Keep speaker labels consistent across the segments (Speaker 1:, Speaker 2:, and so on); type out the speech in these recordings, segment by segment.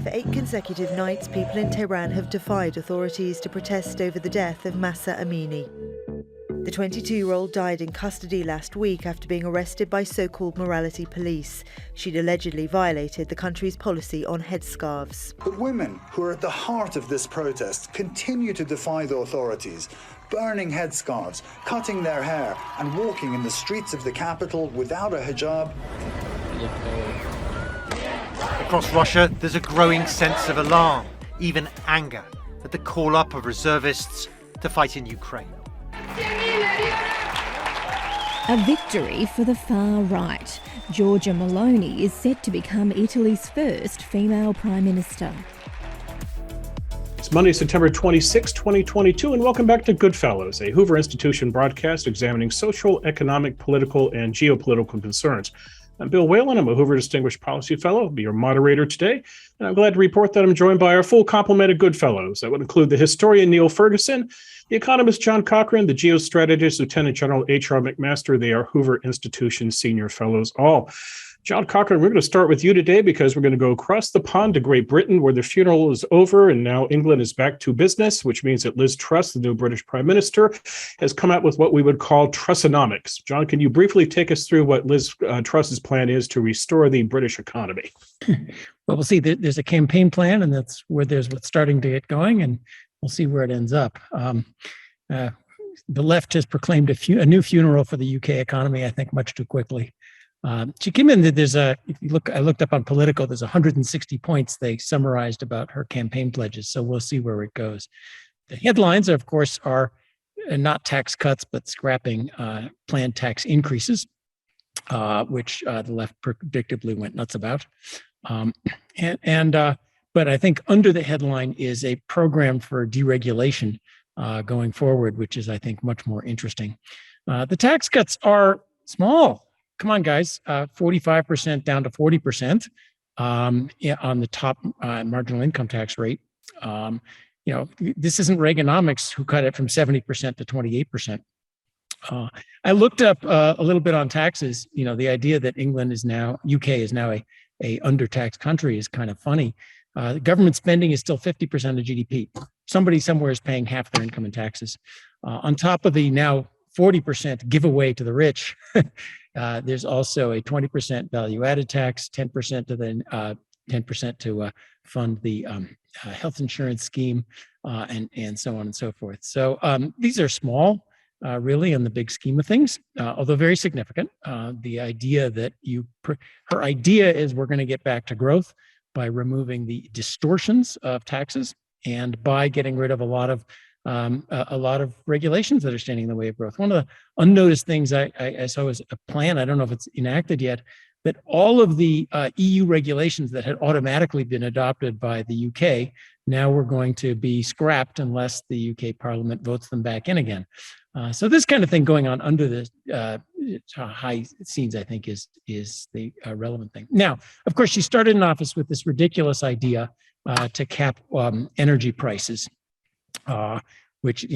Speaker 1: For 8 consecutive nights, people in Tehran have defied authorities to protest over the death of Mahsa Amini. The 22-year-old died in custody last week after being arrested by so-called morality police. She'd allegedly violated the country's policy on headscarves.
Speaker 2: But women who are at the heart of this protest continue to defy the authorities, burning headscarves, cutting their hair, and walking in the streets of the capital without a hijab.
Speaker 3: Across Russia, there's a growing sense of alarm, even anger, at the call-up of reservists to fight in Ukraine.
Speaker 4: A victory for the far right. Giorgia Meloni is set to become Italy's first female Prime Minister.
Speaker 5: It's Monday, September 26, 2022, and welcome back to GoodFellows, a Hoover Institution broadcast examining social, economic, political, and geopolitical concerns. I'm Bill Whalen. I'm a Hoover Distinguished Policy Fellow. I'll be your moderator today, and I'm glad to report that I'm joined by our full complement of GoodFellows. That would include the historian Niall Ferguson, the economist John Cochrane, the geostrategist Lieutenant General H.R. McMaster. They are Hoover Institution Senior Fellows all. John Cochrane, we're going to start with you today because we're going to go across the pond to Great Britain, where the funeral is over and now England is back to business, which means that Liz Truss, the new British Prime Minister, has come out with what we would call Trussonomics. John, can you briefly take us through what Liz Truss's plan is to restore the British economy?
Speaker 6: Well, we'll see. There's a campaign plan, and that's where there's what's starting to get going, and we'll see where it ends up. The left has proclaimed a new funeral for the UK economy, I think, much too quickly. She came in, I looked up on Politico, there's 160 points they summarized about her campaign pledges. So we'll see where it goes. The headlines, of course, are not tax cuts, but scrapping planned tax increases, which the left predictably went nuts about. But I think under the headline is a program for deregulation going forward, which is, I think, much more interesting. The tax cuts are small. Come on, guys, 45% down to 40% on the top marginal income tax rate. This isn't Reaganomics who cut it from 70% to 28%. I looked up a little bit on taxes. The idea that UK is now a under-taxed country is kind of funny. Government spending is still 50% of GDP. Somebody somewhere is paying half their income in taxes. On top of the now 40% giveaway to the rich, there's also a 20% value-added tax, 10% to 10% to fund the health insurance scheme, and so on and so forth. So these are small, really, in the big scheme of things, although very significant. The idea that her idea is we're going to get back to growth by removing the distortions of taxes and by getting rid of a lot of regulations that are standing in the way of growth. One of the unnoticed things I saw was a plan, I don't know if it's enacted yet, that all of the EU regulations that had automatically been adopted by the UK now were going to be scrapped unless the UK Parliament votes them back in again. So this kind of thing going on under the high scenes, I think, is the relevant thing. Now, of course, she started in office with this ridiculous idea to cap energy prices. Which,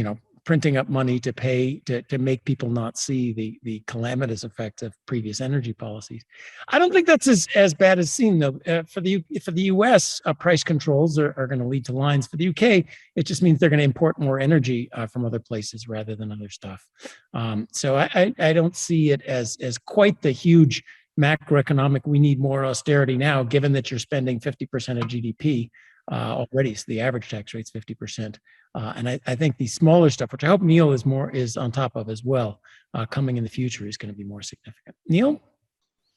Speaker 6: printing up money to pay to make people not see the calamitous effects of previous energy policies. I don't think that's as bad as seen, though. For the U.S., price controls are going to lead to lines. For the U.K., it just means they're going to import more energy from other places rather than other stuff. So I don't see it as quite the huge macroeconomic, we need more austerity now, given that you're spending 50% of GDP already. So the average tax rate's 50%. And I think the smaller stuff, which I hope Neil is on top of as well, coming in the future is going to be more significant. Neil?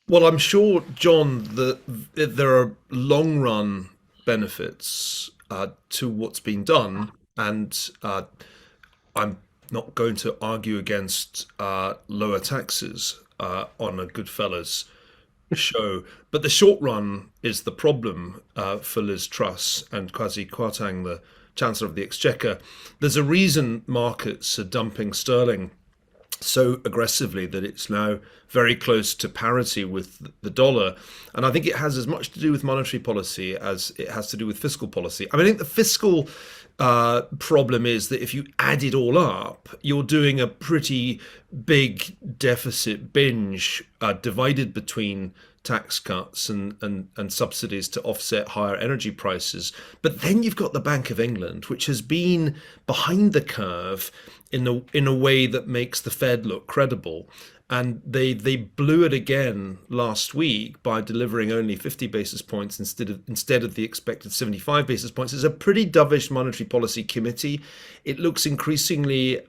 Speaker 7: Well, I'm sure, John, that there are long run benefits to what's been done. And I'm not going to argue against lower taxes on a GoodFellows show. But the short run is the problem for Liz Truss and Kwasi Kwarteng, the Chancellor of the Exchequer. There's a reason markets are dumping sterling so aggressively that it's now very close to parity with the dollar. And I think it has as much to do with monetary policy as it has to do with fiscal policy. I think the fiscal problem is that if you add it all up, you're doing a pretty big deficit binge divided between tax cuts and subsidies to offset higher energy prices. But then you've got the Bank of England, which has been behind the curve in a way that makes the Fed look credible. And they blew it again last week by delivering only 50 basis points instead of the expected 75 basis points. It's a pretty dovish monetary policy committee. It looks increasingly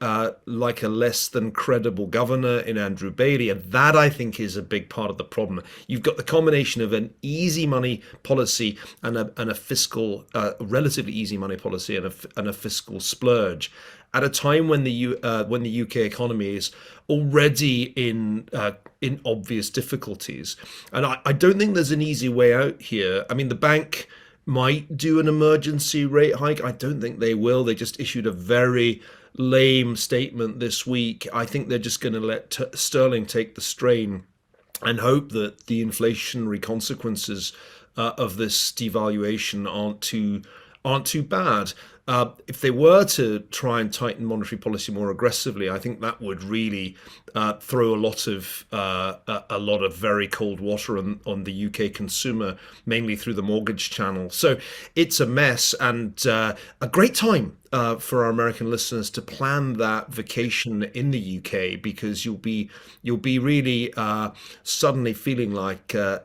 Speaker 7: like a less than credible governor in Andrew Bailey, and that, I think, is a big part of the problem. You've got the combination of an easy money policy and a fiscal, relatively easy money policy and a fiscal splurge, at a time when the UK economy is already in obvious difficulties. And I don't think there's an easy way out here. I mean, the bank might do an emergency rate hike. I don't think they will. They just issued a very lame statement this week. I think they're just going to let sterling take the strain and hope that the inflationary consequences of this devaluation aren't too bad. If they were to try and tighten monetary policy more aggressively, I think that would really throw a lot of very cold water on the UK consumer, mainly through the mortgage channel. So it's a mess, and a great time for our American listeners to plan that vacation in the UK, because you'll be really suddenly feeling like a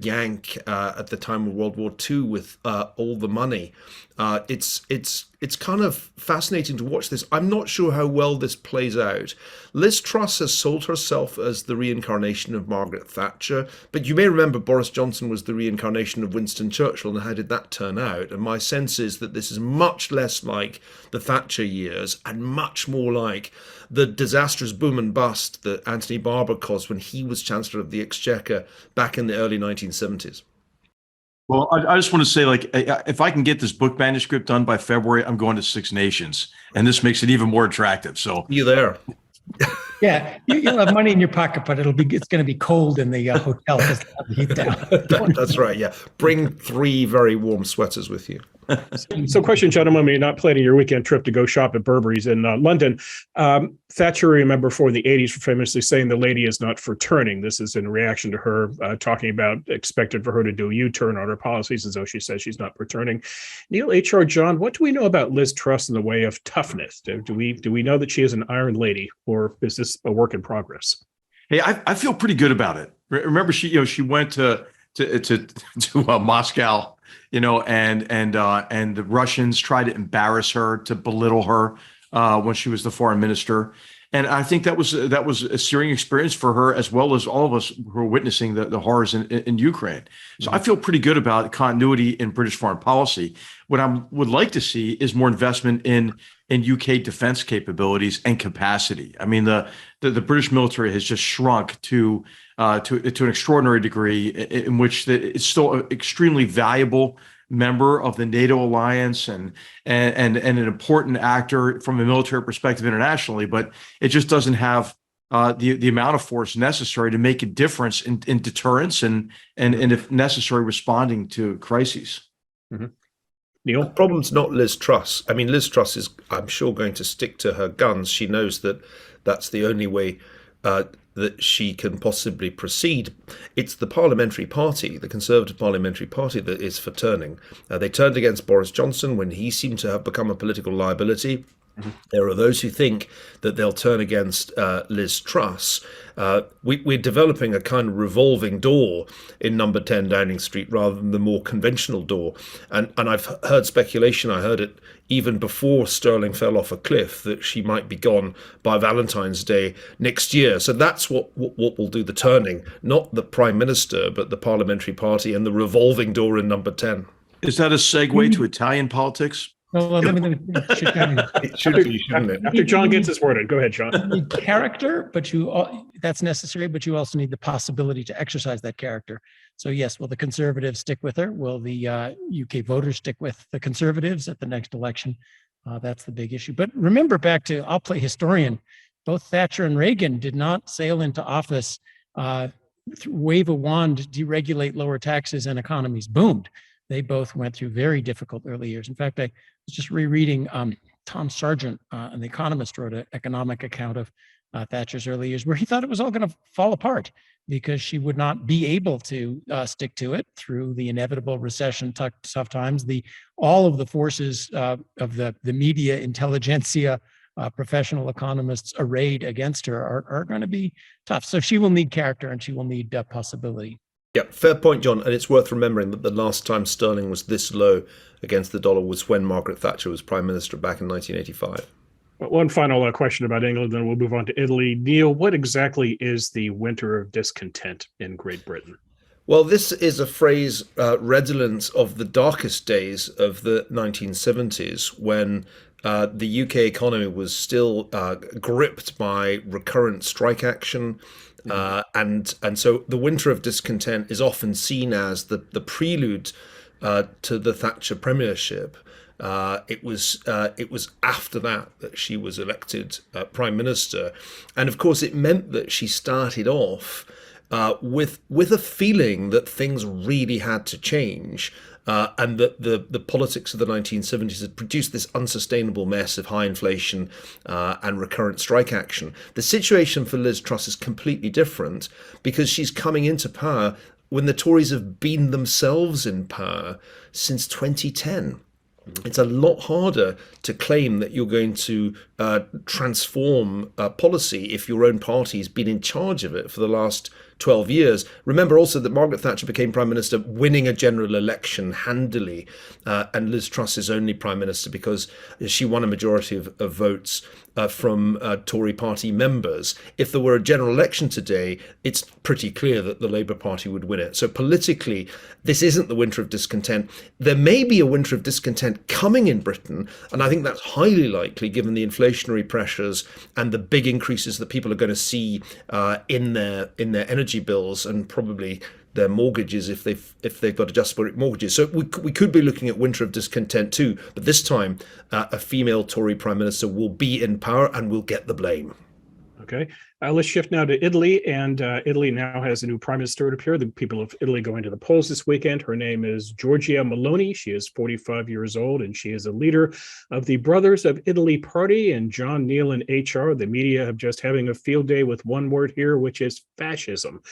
Speaker 7: Yank at the time of World War II with all the money. It's kind of fascinating to watch this. I'm not sure how well this plays out. Liz Truss has sold herself as the reincarnation of Margaret Thatcher, but you may remember Boris Johnson was the reincarnation of Winston Churchill, and how did that turn out? And my sense is that this is much less like the Thatcher years and much more like the disastrous boom and bust that Anthony Barber caused when he was Chancellor of the Exchequer back in the early 1970s.
Speaker 8: Well, I just want to say, like, if I can get this book manuscript done by February, I'm going to Six Nations, and this makes it even more attractive. So
Speaker 7: you there?
Speaker 6: Yeah, you'll have money in your pocket, but it's going to be cold in the hotel because they have the heat down.
Speaker 7: That's right. Yeah, bring 3 very warm sweaters with you.
Speaker 5: So question, gentlemen, you're not planning your weekend trip to go shop at Burberry's in London. Thatcher, remember, for in the 80s, for famously saying the lady is not for turning. This is in reaction to her talking about expected for her to do a U-turn on her policies, as though she says she's not for turning. Neil, HR, John, what do we know about Liz Truss in the way of toughness? Do we know that she is an iron lady, or is this a work in progress?
Speaker 8: Hey, I feel pretty good about it. Remember, she went to Moscow, and the Russians tried to embarrass her, to belittle her when she was the foreign minister. And I think that was a searing experience for her, as well as all of us who are witnessing the horrors in Ukraine. So I feel pretty good about continuity in British foreign policy. What I would like to see is more investment in UK defense capabilities and capacity. I mean, the British military has just shrunk to an extraordinary degree, in which it's still an extremely valuable member of the NATO alliance and an important actor from a military perspective internationally, but it just doesn't have the amount of force necessary to make a difference in deterrence and if necessary, responding to crises.
Speaker 5: Mm-hmm. Neil?
Speaker 7: The problem's not Liz Truss. I mean, Liz Truss is, I'm sure, going to stick to her guns. She knows that that's the only way that she can possibly proceed. It's the parliamentary party, the Conservative parliamentary party, that is for turning. They turned against Boris Johnson when he seemed to have become a political liability. Mm-hmm. There are those who think that they'll turn against Liz Truss. We're developing a kind of revolving door in number 10 Downing Street rather than the more conventional door. And I've heard speculation, I heard it even before Sterling fell off a cliff, that she might be gone by Valentine's Day next year. So that's what will do the turning, not the Prime Minister, but the parliamentary party and the revolving door in number 10.
Speaker 8: Is that a segue to Italian politics?
Speaker 6: Well, let me
Speaker 7: It should be, shouldn't it?
Speaker 5: After John gets his word in. Go ahead, John.
Speaker 6: You need character, but that's necessary, but you also need the possibility to exercise that character. So yes, will the Conservatives stick with her? Will the UK voters stick with the Conservatives at the next election? That's the big issue. But remember, back to, I'll play historian, both Thatcher and Reagan did not sail into office, wave a wand, deregulate, lower taxes, and economies boomed. They both went through very difficult early years. In fact, I was just rereading Tom Sargent, an economist, wrote an economic account of Thatcher's early years, where he thought it was all going to fall apart because she would not be able to stick to it through the inevitable recession, tough times. All of the forces of the media, intelligentsia, professional economists arrayed against her are going to be tough. So she will need character and she will need possibility.
Speaker 7: Yeah, fair point, John. And it's worth remembering that the last time sterling was this low against the dollar was when Margaret Thatcher was Prime Minister back in 1985.
Speaker 5: One final question about England, then we'll move on to Italy. Neil, what exactly is the winter of discontent in Great Britain?
Speaker 7: Well, this is a phrase redolent of the darkest days of the 1970s when the UK economy was still gripped by recurrent strike action. And so the winter of discontent is often seen as the prelude to the Thatcher premiership. It was after that she was elected prime minister, and of course it meant that she started off with a feeling that things really had to change, and that the politics of the 1970s had produced this unsustainable mess of high inflation and recurrent strike action. The situation for Liz Truss is completely different because she's coming into power when the Tories have been themselves in power since 2010. It's a lot harder to claim that you're going to transform policy if your own party has been in charge of it for the last 12 years. Remember also that Margaret Thatcher became Prime Minister winning a general election handily, and Liz Truss is only Prime Minister because she won a majority of votes from Tory party members. If there were a general election today, it's pretty clear that the Labour Party would win it. So politically, this isn't the winter of discontent. There may be a winter of discontent coming in Britain, and I think that's highly likely given the inflationary pressures and the big increases that people are going to see in their energy bills and probably their mortgages if they've got adjustable rate mortgages. So we could be looking at winter of discontent too, but this time a female Tory Prime Minister will be in power and will get the blame.
Speaker 5: Okay, let's shift now to Italy, and Italy now has a new prime minister, it appears. The people of Italy going to the polls this weekend. Her name is Giorgia Meloni. She is 45 years old, and she is a leader of the Brothers of Italy party. And John, Neil, and HR, the media have just having a field day with one word here, which is fascism.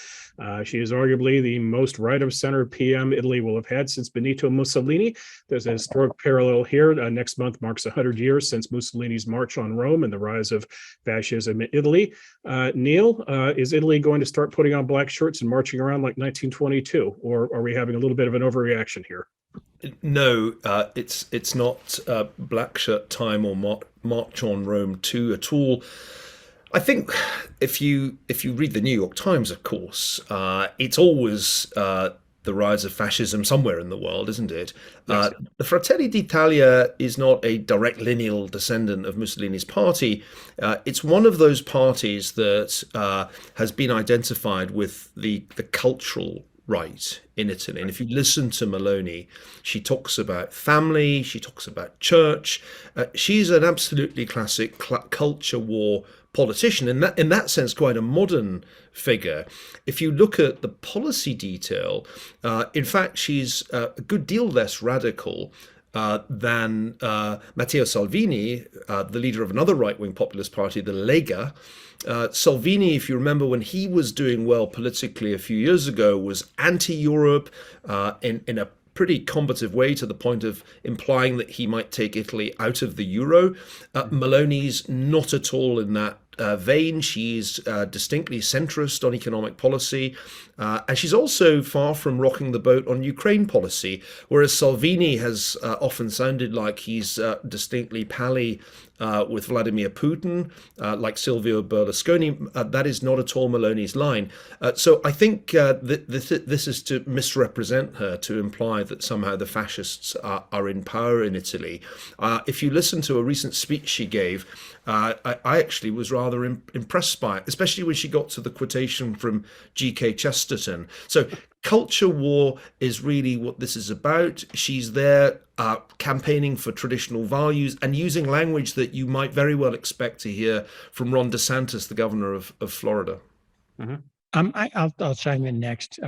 Speaker 5: She is arguably the most right-of-center PM Italy will have had since Benito Mussolini. There's a historic parallel here. Next month marks 100 years since Mussolini's march on Rome and the rise of fascism in Italy. Neil, is Italy going to start putting on black shirts and marching around like 1922, or are we having a little bit of an overreaction here?
Speaker 7: No, it's not black shirt time or march on Rome 2 at all. I think if you read the New York Times, of course, it's always the rise of fascism somewhere in the world, isn't it? Yes. The Fratelli d'Italia is not a direct lineal descendant of Mussolini's party. It's one of those parties that has been identified with the cultural right in Italy. And if you listen to Meloni, she talks about family, she talks about church. She's an absolutely classic culture war politician, in that sense quite a modern figure. If you look at the policy detail, in fact she's a good deal less radical than Matteo Salvini, the leader of another right-wing populist party, the Lega. Salvini, if you remember, when he was doing well politically a few years ago, was anti-Europe in a pretty combative way, to the point of implying that he might take Italy out of the euro. Meloni's not at all in that vein. She's distinctly centrist on economic policy, and she's also far from rocking the boat on Ukraine policy, whereas Salvini has often sounded like he's distinctly pally with Vladimir Putin, like Silvio Berlusconi. That is not at all Meloni's line. So I think this is to misrepresent her, to imply that somehow the fascists are in power in Italy. If you listen to a recent speech she gave, I actually was rather impressed by it, especially when she got to the quotation from G.K. Chesterton. So culture war is really what this is about. She's there campaigning for traditional values and using language that you might very well expect to hear from Ron DeSantis, the governor of Florida.
Speaker 6: Mm-hmm. I'll chime in next,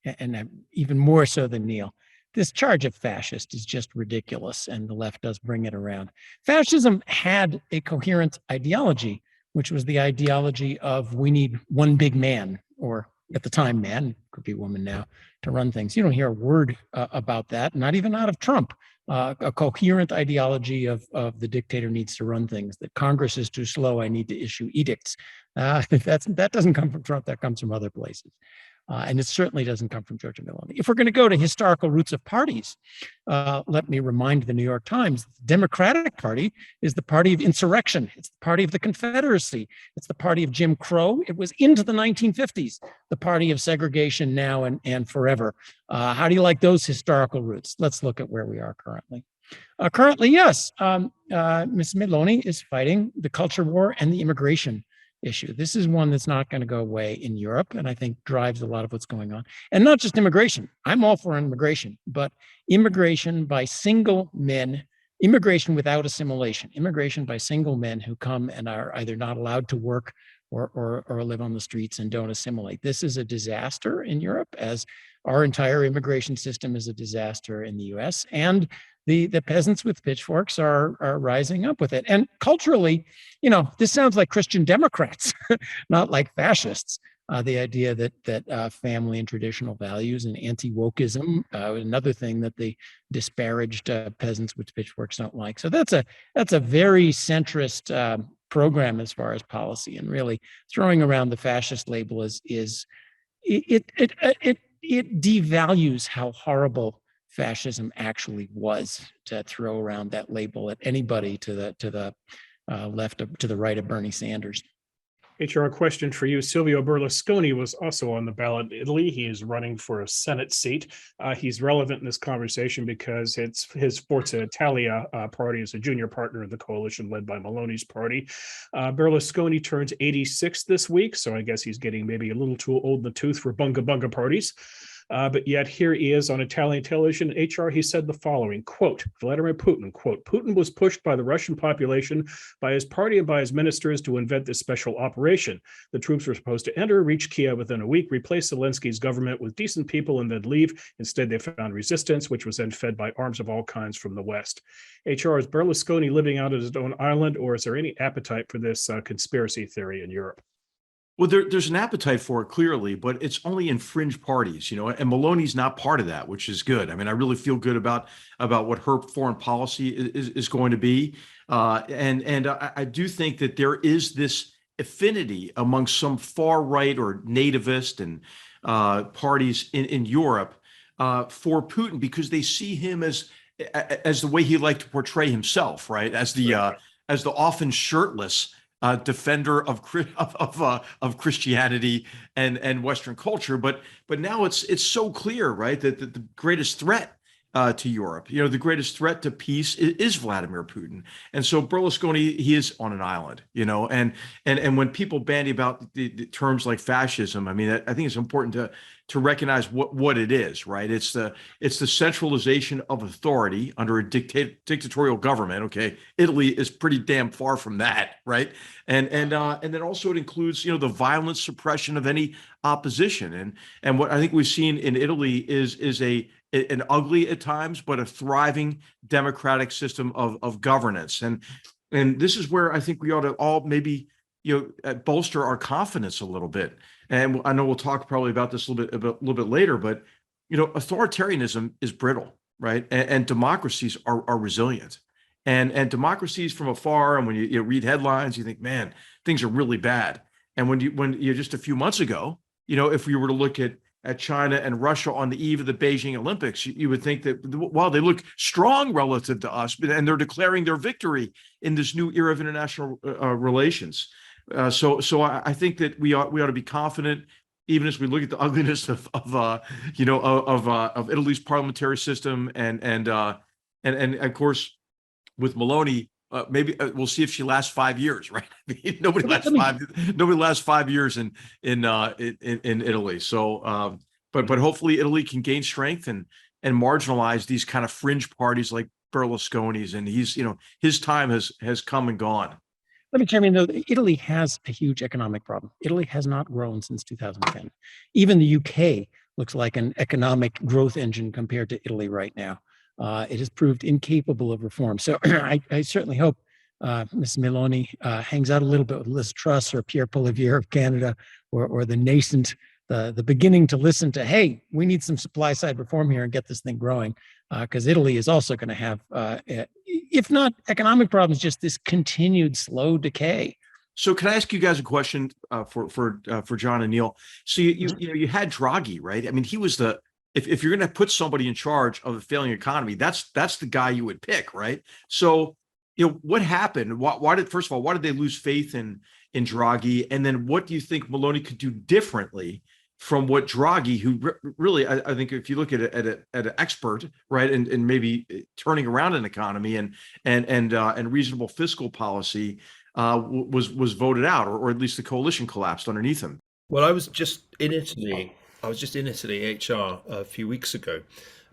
Speaker 6: and even more so than Neil. This charge of fascist is just ridiculous, and the left does bring it around. Fascism had a coherent ideology which was the ideology of we need one big man, or at the time, man, could be woman now, to run things. You don't hear a word about that, not even out of Trump. A coherent ideology of the dictator needs to run things, that Congress is too slow, I need to issue edicts. That doesn't come from Trump, that comes from other places. And it certainly doesn't come from Giorgia Meloni. If we're going to go to historical roots of parties, let me remind the New York Times, the Democratic Party is the party of insurrection. It's the party of the Confederacy. It's the party of Jim Crow. It was into the 1950s, the party of segregation now and forever. How do you like those historical roots? Let's look at where we are currently. Currently, yes, Ms. Meloni is fighting the culture war and the immigration issue. This is one that's not going to go away in Europe, and I think drives a lot of what's going on. And not just immigration. I'm all for immigration, but immigration by single men, immigration without assimilation, immigration by single men who come and are either not allowed to work or live on the streets and don't assimilate. This is a disaster in Europe, as our entire immigration system is a disaster in the US. And the peasants with pitchforks are rising up with it. And culturally, this sounds like Christian Democrats, not like fascists. The idea that family and traditional values and anti-wokeism, another thing that the disparaged peasants with pitchforks don't like. So that's a very centrist program as far as policy, and really throwing around the fascist label it devalues how horrible fascism actually was, to throw around that label at anybody to the left to the right of Bernie Sanders.
Speaker 5: HR question for you. Silvio Berlusconi was also on the ballot in Italy. He is running for a Senate seat. He's relevant in this conversation because it's his Forza Italia party is a junior partner of the coalition led by Meloni's party. Berlusconi turns 86 this week, so I guess he's getting maybe a little too old in the tooth for bunga bunga parties. But yet here he is on Italian television. HR, he said the following, quote, Vladimir Putin, quote, Putin was pushed by the Russian population, by his party and by his ministers to invent this special operation. The troops were supposed to enter, reach Kiev within a week, replace Zelensky's government with decent people and then leave. Instead, they found resistance, which was then fed by arms of all kinds from the West. HR, is Berlusconi living out at his own island, or is there any appetite for this conspiracy theory in Europe?
Speaker 8: Well, there's an appetite for it, clearly, but it's only in fringe parties, and Meloni's not part of that, which is good. I mean, I really feel good about what her foreign policy is going to be. And I do think that there is this affinity among some far right or nativist and parties in Europe for Putin, because they see him as the way he liked to portray himself, right? As the often shirtless defender of Christianity and Western culture, but now it's so clear, right, that the greatest threat to Europe, the greatest threat to peace is Vladimir Putin, and so Berlusconi, he is on an island, and when people bandy about the terms like fascism, I mean, I think it's important to recognize what it is, right? It's the centralization of authority under a dictatorial government. Okay, Italy is pretty damn far from that, right? And then also it includes the violent suppression of any opposition, and what I think we've seen in Italy is an ugly at times, but a thriving democratic system of governance, and this is where I think we ought to all maybe bolster our confidence a little bit. And I know we'll talk probably about this a little bit later, but authoritarianism is brittle, right? And democracies are resilient, and democracies from afar. And when you read headlines, you think, man, things are really bad. And when you just a few months ago, if we were to look at China and Russia on the eve of the Beijing Olympics, you would think that, wow, they look strong relative to us, and they're declaring their victory in this new era of international relations. So I think that we ought to be confident, even as we look at the ugliness of Italy's parliamentary system, and of course with Meloni, maybe we'll see if she lasts 5 years, right? I mean, nobody lasts 5 years in Italy. So, but hopefully Italy can gain strength and marginalize these kind of fringe parties like Berlusconi's, and his time has come and gone.
Speaker 6: Let me chime in, though. Italy has a huge economic problem. Italy has not grown since 2010. Even the UK looks like an economic growth engine compared to Italy right now. It has proved incapable of reform. So I certainly hope Ms. Meloni hangs out a little bit with Liz Truss or Pierre Poilievre of Canada, or the nascent, the beginning to listen to, hey, we need some supply side reform here and get this thing growing, because Italy is also going to have, if not economic problems, just this continued slow decay.
Speaker 8: So can I ask you guys a question for John and Neil? So you had Draghi, right? I mean, he was if you're going to put somebody in charge of a failing economy, that's the guy you would pick, right? So what happened? Why did they lose faith in Draghi? And then what do you think Meloni could do differently from what Draghi, who really, I think if you look at an expert, right, and maybe turning around an economy and reasonable fiscal policy, was voted out, or at least the coalition collapsed underneath him.
Speaker 7: Well, I was just in Italy, HR, a few weeks ago,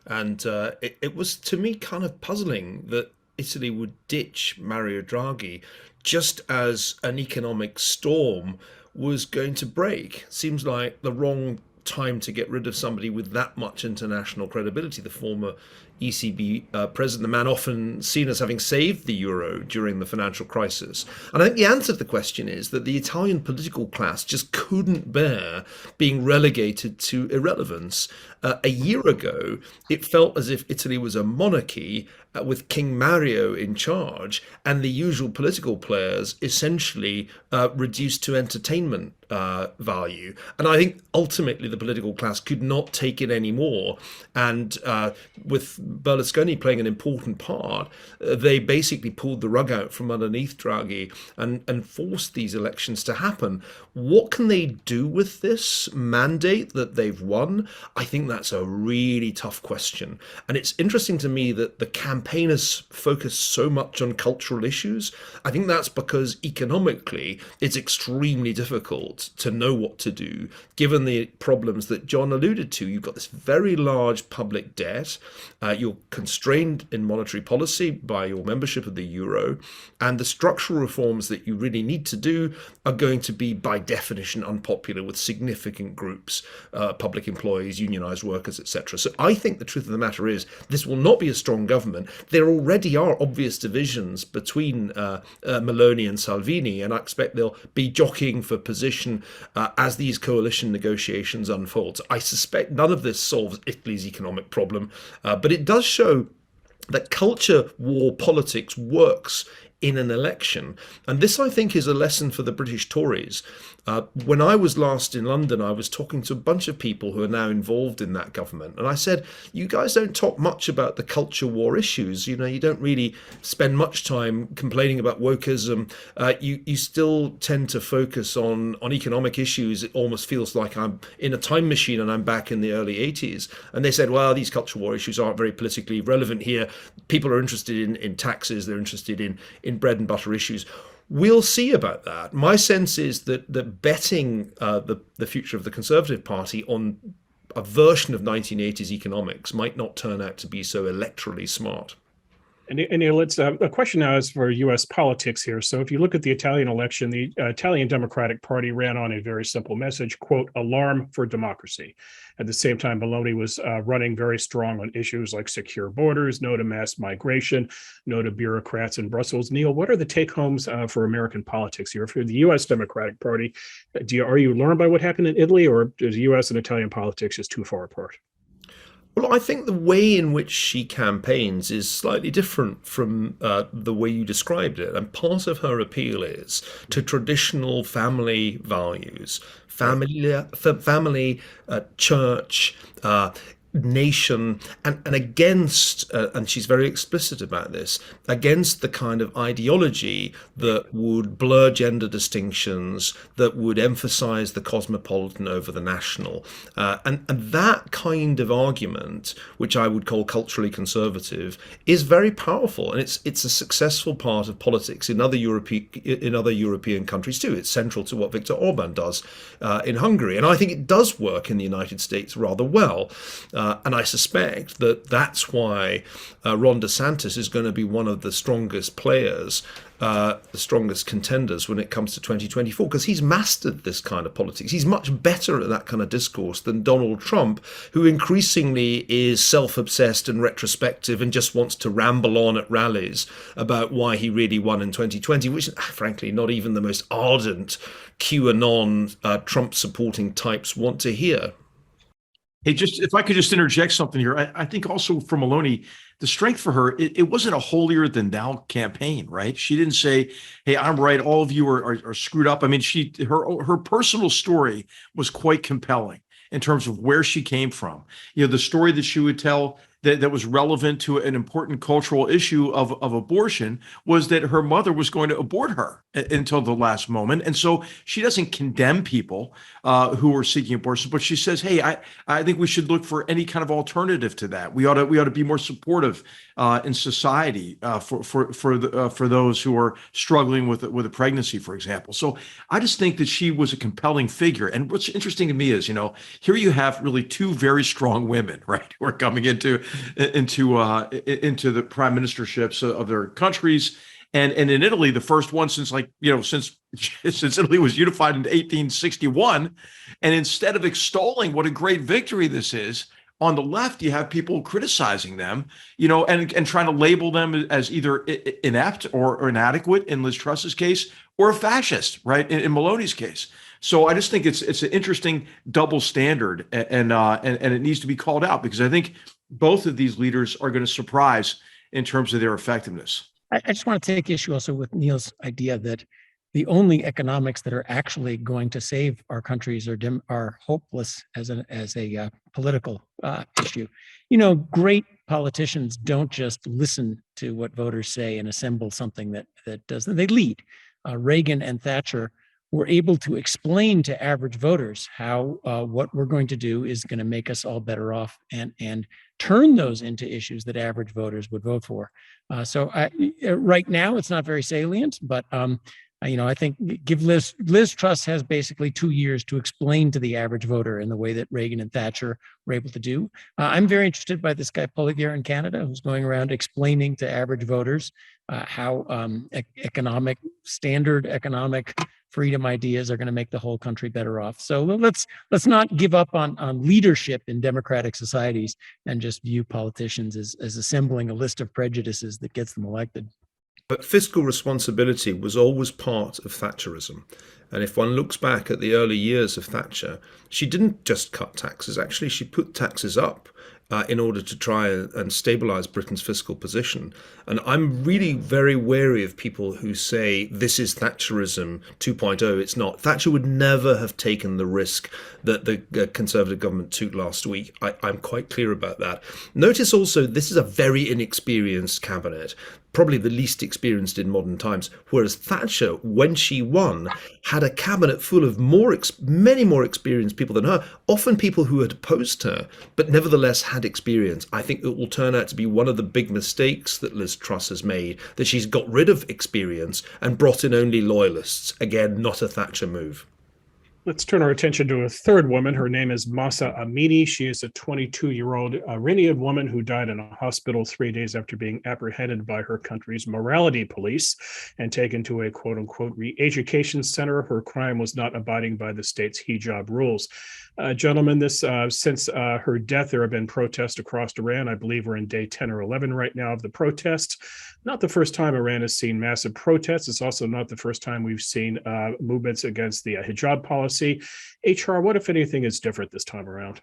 Speaker 7: and it was, to me, kind of puzzling that Italy would ditch Mario Draghi just as an economic storm was going to break. Seems like the wrong time to get rid of somebody with that much international credibility. The former ECB president, the man often seen as having saved the euro during the financial crisis. And I think the answer to the question is that the Italian political class just couldn't bear being relegated to irrelevance. A year ago, it felt as if Italy was a monarchy with King Mario in charge, and the usual political players essentially reduced to entertainment value. And I think ultimately the political class could not take it anymore. And with Berlusconi playing an important part, they basically pulled the rug out from underneath Draghi and forced these elections to happen. What can they do with this mandate that they've won? I think that's a really tough question. And it's interesting to me that the campaigners focus so much on cultural issues. I think that's because economically it's extremely difficult to know what to do, given the problems that John alluded to. You've got this very large public debt. You're constrained in monetary policy by your membership of the euro, and the structural reforms that you really need to do are going to be by definition unpopular with significant groups, public employees, unionized workers, etc. So I think the truth of the matter is this will not be a strong government. There already are obvious divisions between Meloni and Salvini, and I expect they'll be jockeying for position as these coalition negotiations unfold. I suspect none of this solves Italy's economic problem, but it does show that culture war politics works in an election. And this, I think, is a lesson for the British Tories. When I was last in London, I was talking to a bunch of people who are now involved in that government. And I said, you guys don't talk much about the culture war issues. You don't really spend much time complaining about wokeism. You still tend to focus on economic issues. It almost feels like I'm in a time machine and I'm back in the early 80s. And they said, well, these culture war issues aren't very politically relevant here. People are interested in taxes. They're interested in bread and butter issues. We'll see about that. My sense is that betting the future of the Conservative Party on a version of 1980s economics might not turn out to be so electorally smart.
Speaker 5: And let's a question now is for U.S. politics here. So if you look at the Italian election, the Italian Democratic Party ran on a very simple message, quote, alarm for democracy. At the same time, Meloni was running very strong on issues like secure borders, no to mass migration, no to bureaucrats in Brussels. Neil, what are the take-homes for American politics here? For the U.S. Democratic Party, are you alarmed by what happened in Italy, or is U.S. and Italian politics just too far apart?
Speaker 7: Well, I think the way in which she campaigns is slightly different from the way you described it. And part of her appeal is to traditional family values, family, church, nation, and against, and she's very explicit about this, against the kind of ideology that would blur gender distinctions, that would emphasize the cosmopolitan over the national. And that kind of argument, which I would call culturally conservative, is very powerful. And it's a successful part of politics in other European countries too. It's central to what Viktor Orban does in Hungary. And I think it does work in the United States rather well. And I suspect that that's why Ron DeSantis is going to be one of the strongest players, the strongest contenders when it comes to 2024, because he's mastered this kind of politics. He's much better at that kind of discourse than Donald Trump, who increasingly is self-obsessed and retrospective and just wants to ramble on at rallies about why he really won in 2020, which, frankly, not even the most ardent QAnon Trump-supporting types want to hear.
Speaker 8: Hey, just if I could just interject something here, I think also for Meloni, the strength for her, it wasn't a holier than thou campaign, right? She didn't say, "Hey, I'm right, all of you are screwed up." I mean, her personal story was quite compelling in terms of where she came from. You know, the story that she would tell that was relevant to an important cultural issue of abortion was that her mother was going to abort her until the last moment. And so she doesn't condemn people who are seeking abortion, but she says, hey, I think we should look for any kind of alternative to that. We ought to be more supportive in society for those who are struggling with a pregnancy, for example. So I just think that she was a compelling figure. And what's interesting to me is, here you have really two very strong women, right, who are coming into the prime ministerships of their countries, and in Italy, the first one since since Italy was unified in 1861. And instead of extolling what a great victory this is, on the left you have people criticizing them, and trying to label them as either inept or inadequate in Liz Truss's case, or a fascist, right, in Meloni's case. So I just think it's an interesting double standard, and it needs to be called out, because I think both of these leaders are going to surprise in terms of their effectiveness.
Speaker 6: I just want to take issue also with Niall's idea that the only economics that are actually going to save our countries are hopeless as a political issue. Great politicians don't just listen to what voters say and assemble something that does. They lead. Reagan and Thatcher were able to explain to average voters how what we're going to do is going to make us all better off, and turn those into issues that average voters would vote for. So right now it's not very salient, but I think Liz Truss has basically 2 years to explain to the average voter in the way that Reagan and Thatcher were able to do. I'm very interested by this guy Poilievre in Canada, who's going around explaining to average voters how standard economic freedom ideas are going to make the whole country better off. So let's not give up on leadership in democratic societies and just view politicians as assembling a list of prejudices that gets them elected.
Speaker 7: But fiscal responsibility was always part of Thatcherism. And if one looks back at the early years of Thatcher, she didn't just cut taxes. Actually, she put taxes up in order to try and stabilize Britain's fiscal position. And I'm really very wary of people who say this is Thatcherism 2.0. It's not. Thatcher would never have taken the risk that the Conservative government took last week. I'm quite clear about that. Notice also, this is a very inexperienced cabinet, probably the least experienced in modern times, whereas Thatcher, when she won, had a cabinet full of many more experienced people than her, often people who had opposed her, but nevertheless had experience. I think it will turn out to be one of the big mistakes that Liz Truss has made, that she's got rid of experience and brought in only loyalists. Again, not a Thatcher move.
Speaker 5: Let's turn our attention to a third woman. Her name is Mahsa Amini. She is a 22-year-old Iranian woman who died in a hospital 3 days after being apprehended by her country's morality police and taken to a quote-unquote re-education center. Her crime was not abiding by the state's hijab rules. Gentlemen, since her death, there have been protests across Iran. I believe we're in day 10 or 11 right now of the protests. Not the first time Iran has seen massive protests. It's also not the first time we've seen movements against the hijab policy. HR, what, if anything, is different this time around?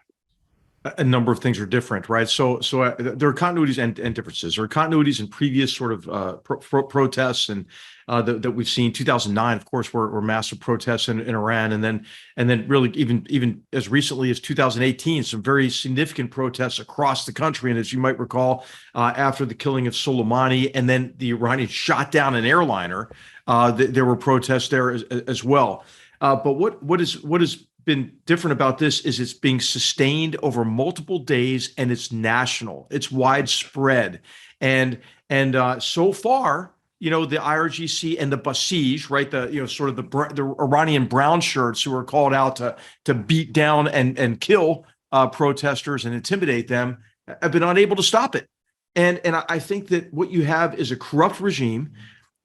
Speaker 8: A number of things are different, right? So there are continuities and differences. There are continuities in previous sort of protests and that we've seen. 2009, of course, were massive protests in Iran, and then really even as recently as 2018, some very significant protests across the country. And as you might recall, after the killing of Soleimani, and then the Iranians shot down an airliner, there were protests there as well. But what is been different about this is it's being sustained over multiple days, and it's national, it's widespread. And so far, the IRGC and the Basij, right, the Iranian brown shirts who are called out to beat down and kill protesters and intimidate them, have been unable to stop it. And I think that what you have is a corrupt regime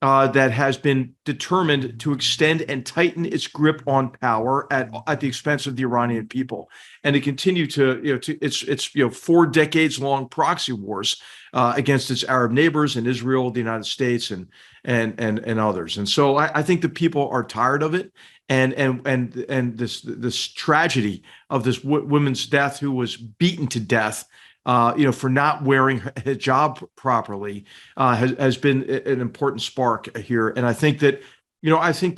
Speaker 8: that has been determined to extend and tighten its grip on power at the expense of the Iranian people, and to continue to its 4 decades long proxy wars against its Arab neighbors in Israel, the United States, and others. And so I think the people are tired of it, and this tragedy of this woman's death, who was beaten to death for not wearing a hijab properly, has been an important spark here. And I think that,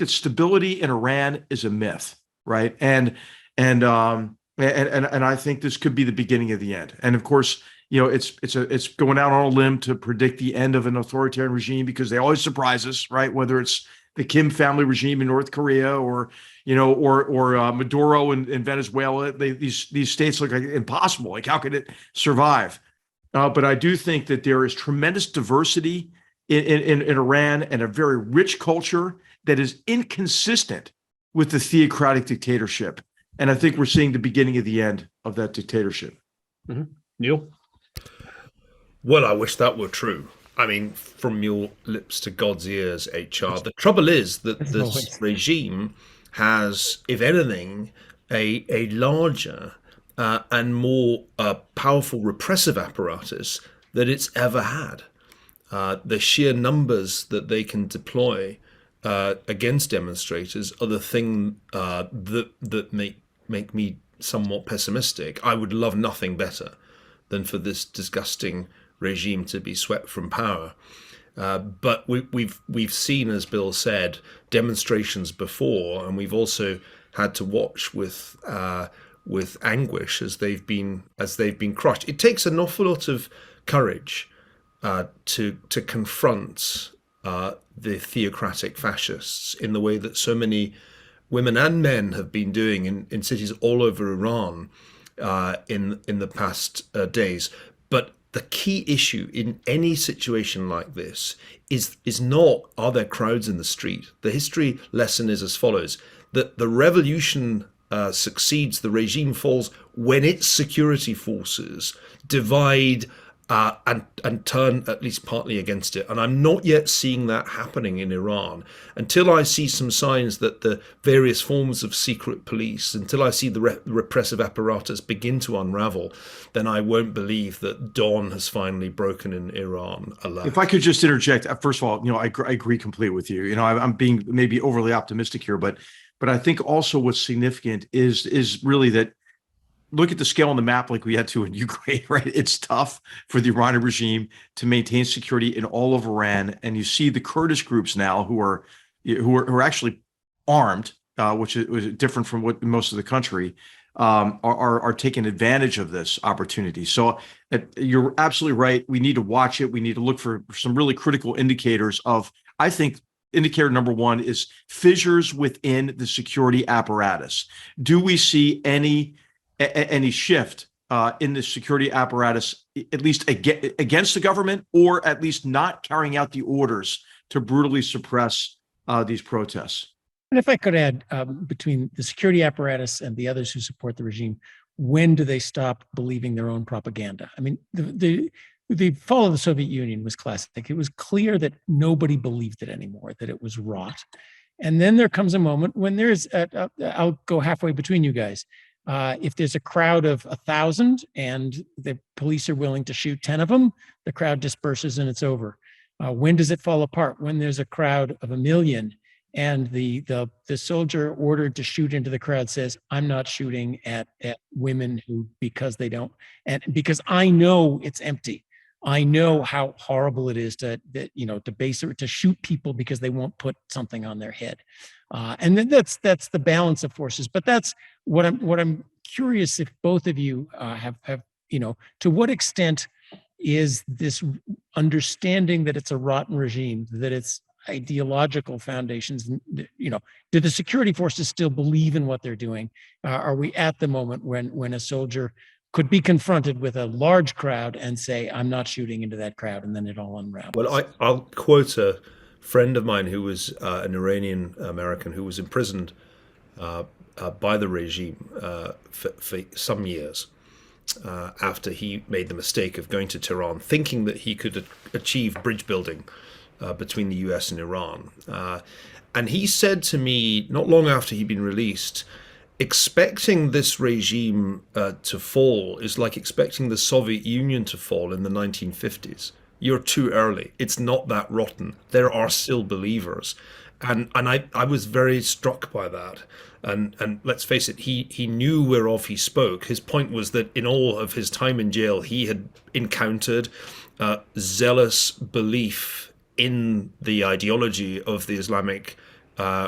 Speaker 8: stability in Iran is a myth, right? And I think this could be the beginning of the end. And of course, it's going out on a limb to predict the end of an authoritarian regime, because they always surprise us, right? Whether it's the Kim family regime in North Korea, or Maduro in Venezuela. These states look like impossible. Like, how could it survive? But I do think that there is tremendous diversity in Iran, and a very rich culture that is inconsistent with the theocratic dictatorship. And I think we're seeing the beginning of the end of that dictatorship.
Speaker 5: Mm-hmm. Neil?
Speaker 7: Well, I wish that were true. I mean, from your lips to God's ears, HR. The trouble is that this regime has, if anything, a larger and more powerful repressive apparatus than it's ever had. The sheer numbers that they can deploy against demonstrators are the thing that make me somewhat pessimistic. I would love nothing better than for this disgusting regime to be swept from power. But we've seen, as Bill said, demonstrations before, and we've also had to watch with anguish as they've been crushed. It takes an awful lot of courage to confront the theocratic fascists in the way that so many women and men have been doing in cities all over Iran in the past days. But the key issue in any situation like this is not, are there crowds in the street? The history lesson is as follows: that the revolution succeeds, the regime falls when its security forces divide and turn at least partly against it. And I'm not yet seeing that happening in Iran. Until I see some signs that the various forms of secret police, until I see the repressive apparatus begin to unravel, then I won't believe that dawn has finally broken in Iran. Alas.
Speaker 8: If I could just interject, first of all, I agree completely with you. I'm being maybe overly optimistic here, but I think also what's significant is really that, look at the scale on the map like we had to in Ukraine, right? It's tough for the Iranian regime to maintain security in all of Iran. And you see the Kurdish groups now who are actually armed, which was different from what most of the country, are taking advantage of this opportunity. So you're absolutely right. We need to watch it. We need to look for some really critical indicators of, I think, indicator number one is fissures within the security apparatus. Do we see any shift in the security apparatus, at least against the government, or at least not carrying out the orders to brutally suppress these protests?
Speaker 6: And if I could add, between the security apparatus and the others who support the regime, when do they stop believing their own propaganda? I mean, the fall of the Soviet Union was classic. It was clear that nobody believed it anymore, that it was rot. And then there comes a moment when there's, I'll go halfway between you guys. If there's a crowd of 1,000 and the police are willing to shoot 10 of them, the crowd disperses and it's over. When does it fall apart? When there's a crowd of 1 million and the soldier ordered to shoot into the crowd says, I'm not shooting at women because they don't, and because I know it's empty. I know how horrible it is to shoot people because they won't put something on their head. And then that's the balance of forces. But that's what I'm curious if both of you have to what extent is this understanding that it's a rotten regime, that it's ideological foundations, do the security forces still believe in what they're doing? Are we at the moment when a soldier could be confronted with a large crowd and say, I'm not shooting into that crowd, and then it all unravels?
Speaker 7: Well, I'll quote a friend of mine who was an Iranian American who was imprisoned by the regime for some years. after he made the mistake of going to Tehran, thinking that he could achieve bridge building between the US and Iran. And he said to me, not long after he'd been released, expecting this regime to fall is like expecting the Soviet Union to fall in the 1950s. You're too early. It's not that rotten. There are still believers. And I was very struck by that. And let's face it, he knew whereof he spoke. His point was that in all of his time in jail, he had encountered zealous belief in the ideology of the Islamic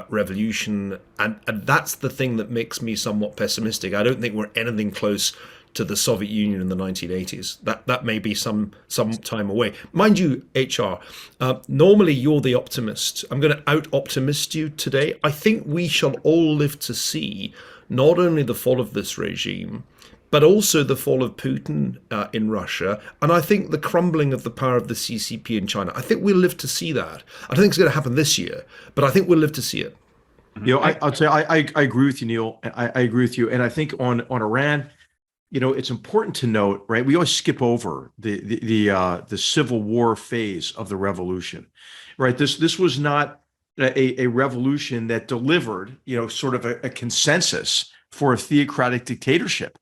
Speaker 7: revolution. And that's the thing that makes me somewhat pessimistic. I don't think we're anything close to the Soviet Union in the 1980s. That may be some time away. Mind you, HR, normally you're the optimist. I'm going to out-optimist you today. I think we shall all live to see not only the fall of this regime, but also the fall of Putin in Russia, and I think the crumbling of the power of the CCP in China. I think we'll live to see that. I don't think it's going to happen this year, but I think we'll live to see it.
Speaker 8: You know, I'll say I agree with you, Neil. I agree with you, and I think on Iran, you know, it's important to note, right? We always skip over the civil war phase of the revolution, right? This was not a revolution that delivered, you know, sort of a consensus for a theocratic dictatorship,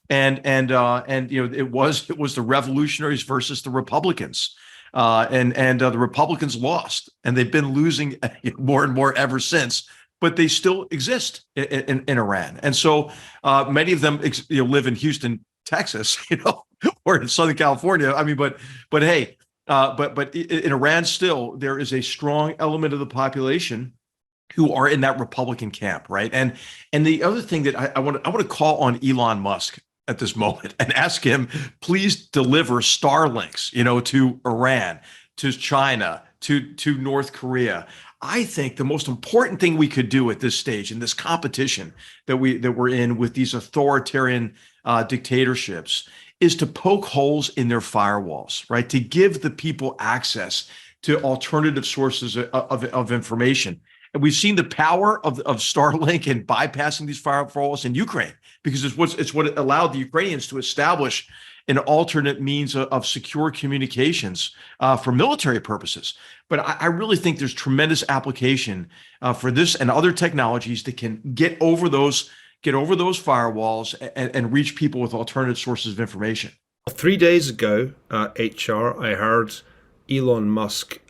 Speaker 8: and you know, it was the revolutionaries versus the Republicans, and the Republicans lost, and they've been losing more and more ever since. But they still exist in Iran, and so many of them live in Houston, Texas, you know, or in Southern California. I mean, but hey, but in Iran still there is a strong element of the population who are in that Republican camp, right? And the other thing that I want to call on Elon Musk at this moment and ask him, please deliver Starlinks, you know, to Iran, to China, to North Korea. I think the most important thing we could do at this stage in this competition that we're in with these authoritarian dictatorships is to poke holes in their firewalls, right? To give the people access to alternative sources of information. And we've seen the power of Starlink in bypassing these firewalls in Ukraine, because it's what allowed the Ukrainians to establish an alternate means of secure communications for military purposes. But I really think there's tremendous application for this and other technologies that can get over those firewalls and reach people with alternative sources of information.
Speaker 7: 3 days ago, HR, I heard Elon Musk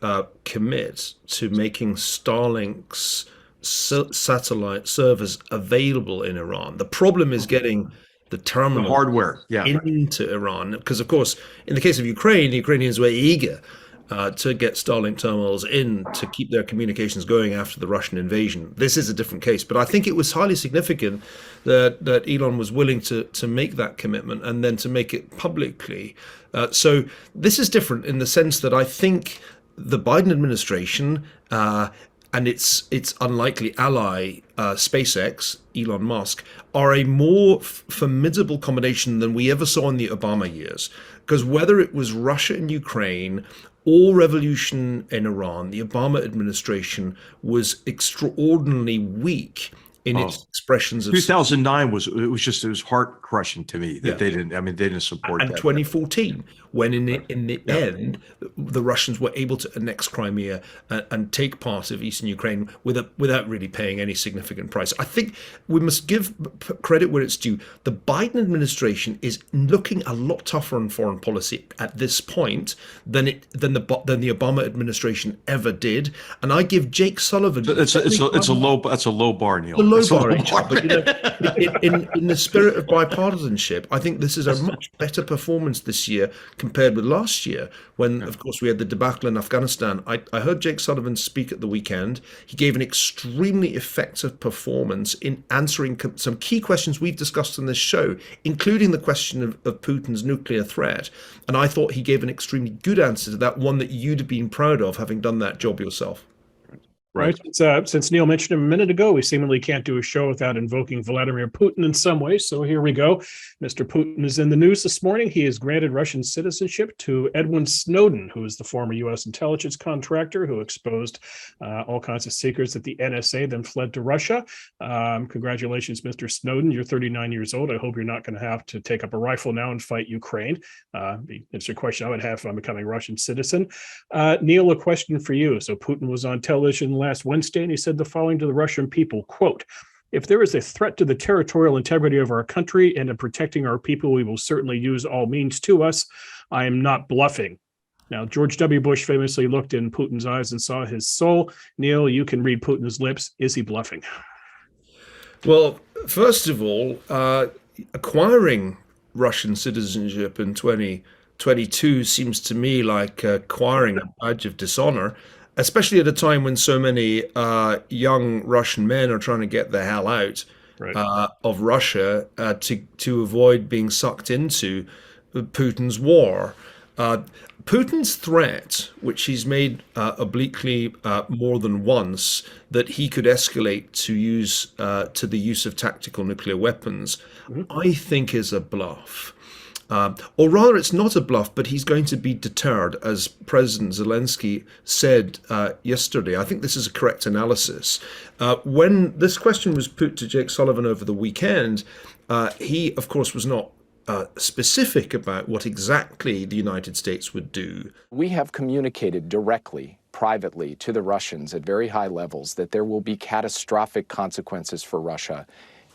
Speaker 7: commit to making Starlink's satellite servers available in Iran. The problem is getting the terminal,
Speaker 8: the hardware,
Speaker 7: into Iran, because of course, in the case of Ukraine, the Ukrainians were eager to get Starlink terminals in to keep their communications going after the Russian invasion. This is a different case, but I think it was highly significant that Elon was willing to make that commitment and then to make it publicly. So this is different in the sense that I think the Biden administration and its unlikely ally, SpaceX, Elon Musk, are a more formidable combination than we ever saw in the Obama years. Because whether it was Russia and Ukraine or revolution in Iran, the Obama administration was extraordinarily weak in its expressions of
Speaker 8: 2009 was heart crushing to me that they didn't support
Speaker 7: and
Speaker 8: that.
Speaker 7: 2014, when in the end the Russians were able to annex Crimea and take part of eastern Ukraine without really paying any significant price. I think we must give credit where it's due. The Biden administration is looking a lot tougher on foreign policy at this point than the Obama administration ever did, and I give Jake Sullivan.
Speaker 8: That's a low bar, Neil.
Speaker 7: But in the spirit of bipartisanship, I think this is a much better performance this year compared with last year, when, of course, we had the debacle in Afghanistan. I heard Jake Sullivan speak at the weekend. He gave an extremely effective performance in answering some key questions we've discussed on this show, including the question of Putin's nuclear threat. And I thought he gave an extremely good answer to that, one that you'd have been proud of, having done that job yourself.
Speaker 5: Right. Since Neil mentioned him a minute ago, we seemingly can't do a show without invoking Vladimir Putin in some way. So here we go. Mr. Putin is in the news this morning. He has granted Russian citizenship to Edwin Snowden, who is the former U.S. intelligence contractor who exposed all kinds of secrets at the NSA, then fled to Russia. Congratulations, Mr. Snowden. You're 39 years old. I hope you're not going to have to take up a rifle now and fight Ukraine. It's a question I would have if I'm becoming a Russian citizen. Neil, a question for you. So Putin was on television last Wednesday, and he said the following to the Russian people, quote, "If there is a threat to the territorial integrity of our country and in protecting our people, we will certainly use all means to us. I am not bluffing." Now, George W. Bush famously looked in Putin's eyes and saw his soul. Neil, you can read Putin's lips. Is he bluffing?
Speaker 7: Well, first of all, acquiring Russian citizenship in 2022 seems to me like acquiring a badge of dishonor, especially at a time when so many young Russian men are trying to get the hell out of Russia to avoid being sucked into Putin's war. Putin's threat, which he's made obliquely more than once, that he could escalate to the use of tactical nuclear weapons, I think is a bluff. Or rather, it's not a bluff, but he's going to be deterred, as President Zelensky said yesterday. I think this is a correct analysis. When this question was put to Jake Sullivan over the weekend, he, of course, was not specific about what exactly the United States would do.
Speaker 9: We have communicated directly, privately, to the Russians at very high levels that there will be catastrophic consequences for Russia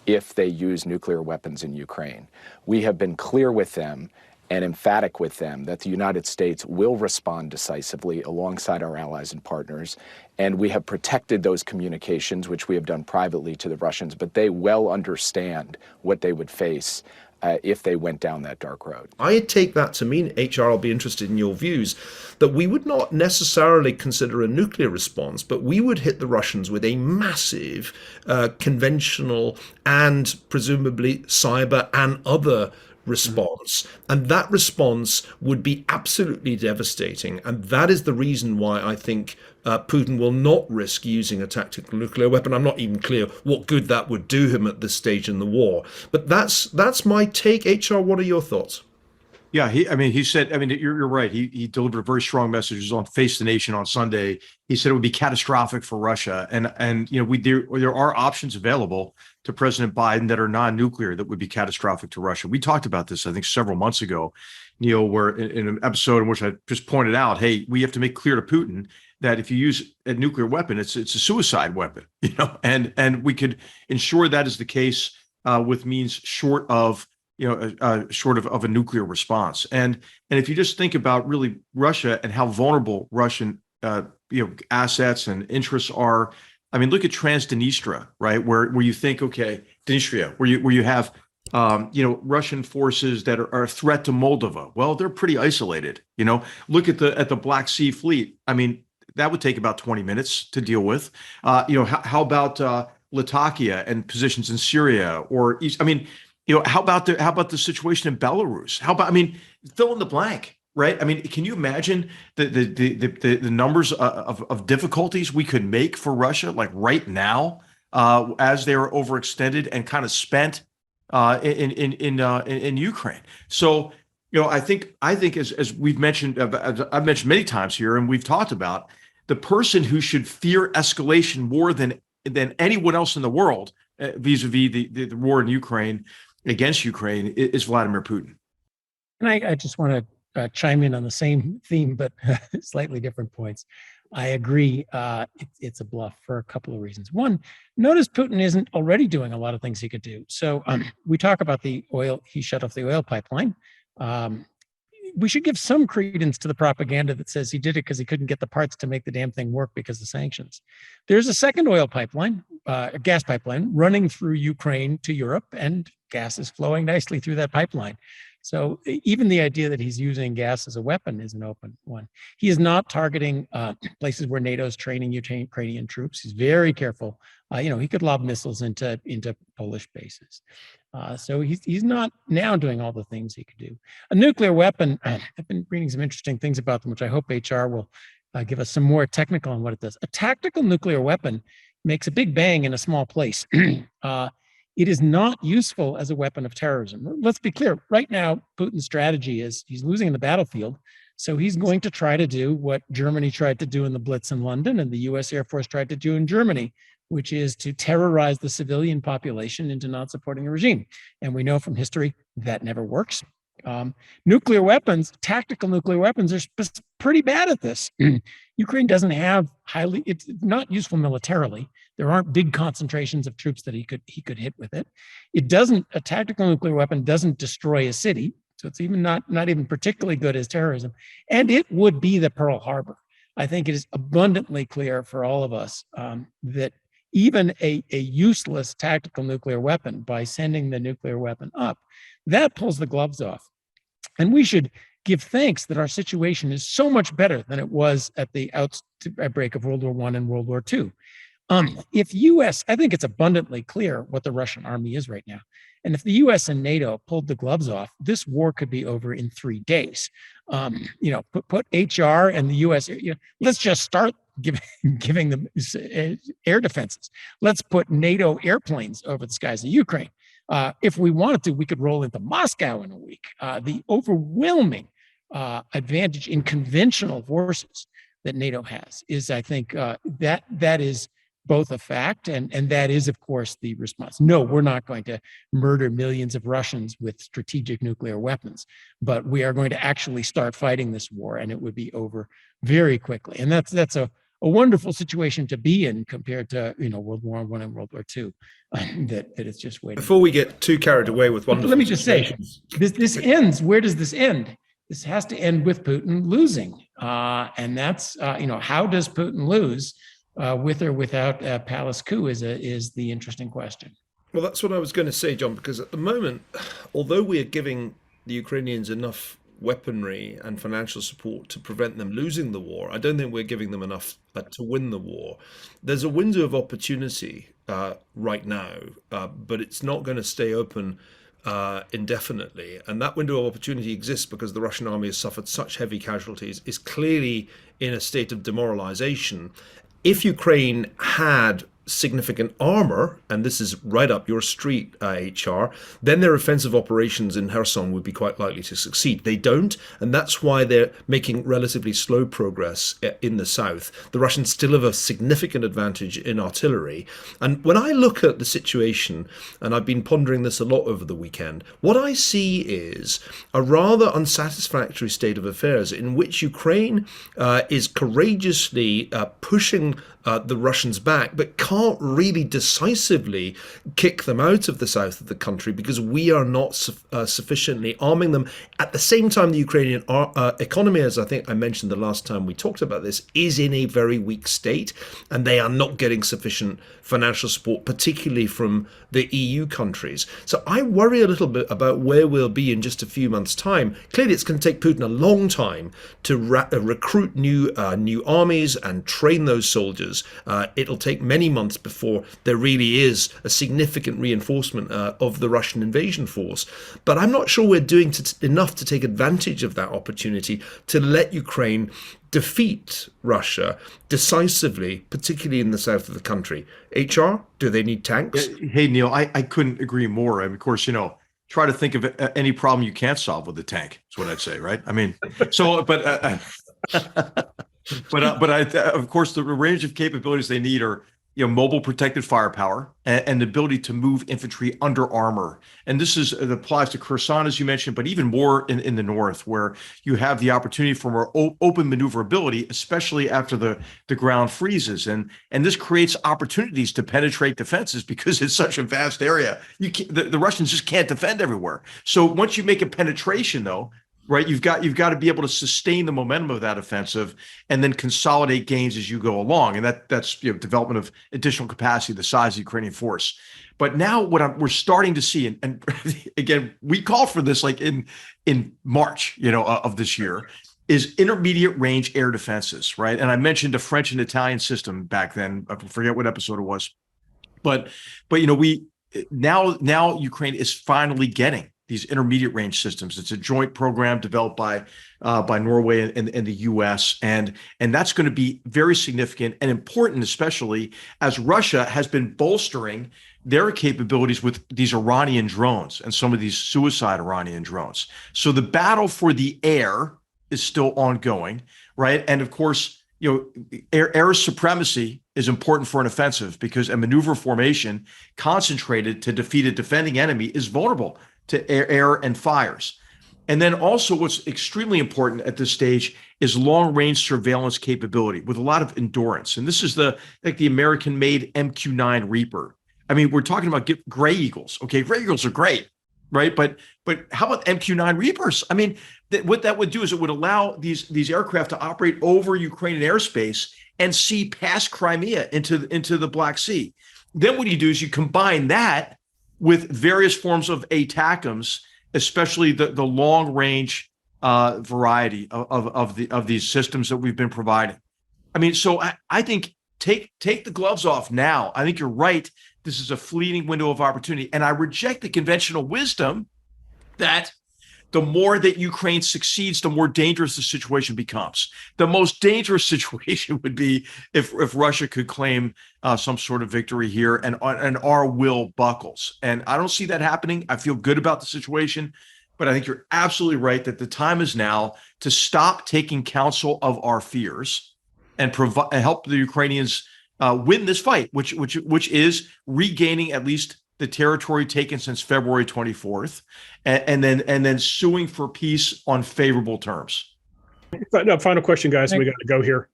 Speaker 9: if they use nuclear weapons in Ukraine. We have been clear with them and emphatic with them that the United States will respond decisively alongside our allies and partners. And we have protected those communications, which we have done privately to the Russians, but they well understand what they would face if they went down that dark road.
Speaker 7: I take that to mean, HR, I'll be interested in your views, that we would not necessarily consider a nuclear response, but we would hit the Russians with a massive conventional and presumably cyber and other response. And that response would be absolutely devastating. And that is the reason why I think Putin will not risk using a tactical nuclear weapon. I'm not even clear what good that would do him at this stage in the war. But that's my take. HR, what are your thoughts?
Speaker 8: Yeah, he said, you're right. He delivered very strong messages on Face the Nation on Sunday. He said it would be catastrophic for Russia. And there are options available to President Biden that are non-nuclear that would be catastrophic to Russia. We talked about this, I think, several months ago, Neil, where in an episode in which I just pointed out, hey, we have to make clear to Putin that if you use a nuclear weapon, it's a suicide weapon, and we could ensure that is the case with means short of a nuclear response. And if you just think about really Russia and how vulnerable Russian assets and interests are, I mean, look at Transnistria, right? Where you think, okay, Dnistria, where you have Russian forces that are a threat to Moldova. Well, they're pretty isolated. Look at the Black Sea Fleet. I mean, that would take about 20 minutes to deal with. How about Latakia and positions in Syria or East? I mean, how about the situation in Belarus? Fill in the blank, right? I mean, can you imagine the numbers of difficulties we could make for Russia, like right now, as they are overextended and kind of spent in Ukraine? So, I think as we've mentioned, I've mentioned many times here, and we've talked about, the person who should fear escalation more than anyone else in the world, vis-a-vis the war in Ukraine, against Ukraine, is Vladimir Putin.
Speaker 6: And I just want to chime in on the same theme, but slightly different points. I agree. It's a bluff for a couple of reasons. One, notice Putin isn't already doing a lot of things he could do. So we talk about the oil. He shut off the oil pipeline. We should give some credence to the propaganda that says he did it because he couldn't get the parts to make the damn thing work because of sanctions. There's a second oil pipeline, a gas pipeline, running through Ukraine to Europe, and gas is flowing nicely through that pipeline. So even the idea that he's using gas as a weapon is an open one. He is not targeting places where NATO is training Ukrainian troops. He's very careful. He could lob missiles into Polish bases. So he's not now doing all the things he could do. A nuclear weapon, I've been reading some interesting things about them, which I hope HR will give us some more technical on what it does. A tactical nuclear weapon makes a big bang in a small place. It is not useful as a weapon of terrorism. Let's be clear. Right now, Putin's strategy is he's losing in the battlefield. So he's going to try to do what Germany tried to do in the Blitz in London and the US Air Force tried to do in Germany, which is to terrorize the civilian population into not supporting a regime. And we know from history that never works. Nuclear weapons, tactical nuclear weapons, are pretty bad at this. Ukraine doesn't have it's not useful militarily. There aren't big concentrations of troops that he could hit with it. A tactical nuclear weapon doesn't destroy a city. So it's even not even particularly good as terrorism. And it would be the Pearl Harbor. I think it is abundantly clear for all of us that even a useless tactical nuclear weapon, by sending the nuclear weapon up, that pulls the gloves off. And we should give thanks that our situation is so much better than it was at the outbreak of World War I and World War II. If US, I think it's abundantly clear what the Russian army is right now. And if the US and NATO pulled the gloves off, this war could be over in 3 days. Put HR and the US, let's just start giving them air defenses. Let's put NATO airplanes over the skies of Ukraine. If we wanted to, we could roll into Moscow in a week. The overwhelming advantage in conventional forces that NATO has is, I think, that is both a fact and that is, of course, the response. No, we're not going to murder millions of Russians with strategic nuclear weapons, but we are going to actually start fighting this war, and it would be over very quickly. And that's a wonderful situation to be in compared to World War I and World War II. That it's just waiting.
Speaker 7: Before we get too carried away with wonderful,
Speaker 6: let me just say, this ends. Where does this end? This has to end with Putin losing, and that's how does Putin lose? With or without a palace coup is the interesting question.
Speaker 7: Well, that's what I was going to say, John, because at the moment, although we are giving the Ukrainians enough weaponry and financial support to prevent them losing the war, I don't think we're giving them enough to win the war. There's a window of opportunity right now, but it's not going to stay open indefinitely. And that window of opportunity exists because the Russian army has suffered such heavy casualties, is clearly in a state of demoralization. If Ukraine had significant armor, and this is right up your street, HR, then their offensive operations in Kherson would be quite likely to succeed. They don't, and that's why they're making relatively slow progress in the south. The Russians still have a significant advantage in artillery. And when I look at the situation, and I've been pondering this a lot over the weekend, what I see is a rather unsatisfactory state of affairs in which Ukraine is courageously pushing the Russians back, but can't really decisively kick them out of the south of the country because we are not sufficiently arming them. At the same time, the Ukrainian economy, as I think I mentioned the last time we talked about this, is in a very weak state, and they are not getting sufficient financial support, particularly from the EU countries. So I worry a little bit about where we'll be in just a few months' time. Clearly, it's going to take Putin a long time to recruit new armies and train those soldiers. It'll take many months before there really is a significant reinforcement of the Russian invasion force. But I'm not sure we're doing enough to take advantage of that opportunity to let Ukraine defeat Russia decisively, particularly in the south of the country. HR, do they need tanks?
Speaker 8: Hey, Neil, I couldn't agree more. And of course, try to think of any problem you can't solve with a tank. That's what I'd say, right? I mean, so, but of course, the range of capabilities they need are, mobile protected firepower and the ability to move infantry under armor. And it applies to Kherson, as you mentioned, but even more in the north, where you have the opportunity for more open maneuverability, especially after the ground freezes. And this creates opportunities to penetrate defenses because it's such a vast area. The Russians just can't defend everywhere. So once you make a penetration, though, right, you've got to be able to sustain the momentum of that offensive and then consolidate gains as you go along, and that's development of additional capacity, the size of the Ukrainian force. But now we're starting to see, and again, we called for this like in March, of this year, is intermediate range air defenses, right? And I mentioned a French and Italian system back then. I forget what episode it was, but we now Ukraine is finally getting these intermediate range systems. It's a joint program developed by Norway and the U.S. and that's going to be very significant and important, especially as Russia has been bolstering their capabilities with these Iranian drones and some of these suicide Iranian drones. So the battle for the air is still ongoing, right? And of course, air supremacy is important for an offensive because a maneuver formation concentrated to defeat a defending enemy is vulnerable to air and fires. And then also what's extremely important at this stage is long-range surveillance capability with a lot of endurance. And this is the American-made MQ-9 Reaper. I mean, we're talking about Gray Eagles. Okay, Gray Eagles are great, right? But how about MQ-9 Reapers? I mean, what that would do is it would allow these aircraft to operate over Ukrainian airspace and see past Crimea into the Black Sea. Then what you do is you combine that with various forms of ATACMS, especially the long-range variety of these systems that we've been providing. I mean, so I think take the gloves off now. I think you're right. This is a fleeting window of opportunity. And I reject the conventional wisdom that the more that Ukraine succeeds, the more dangerous the situation becomes. The most dangerous situation would be if Russia could claim some sort of victory here and our will buckles. And I don't see that happening. I feel good about the situation, but I think you're absolutely right that the time is now to stop taking counsel of our fears and help the Ukrainians win this fight, which is regaining at least the territory taken since February 24th, and then suing for peace on favorable terms.
Speaker 5: Final question, guys. We got to go here.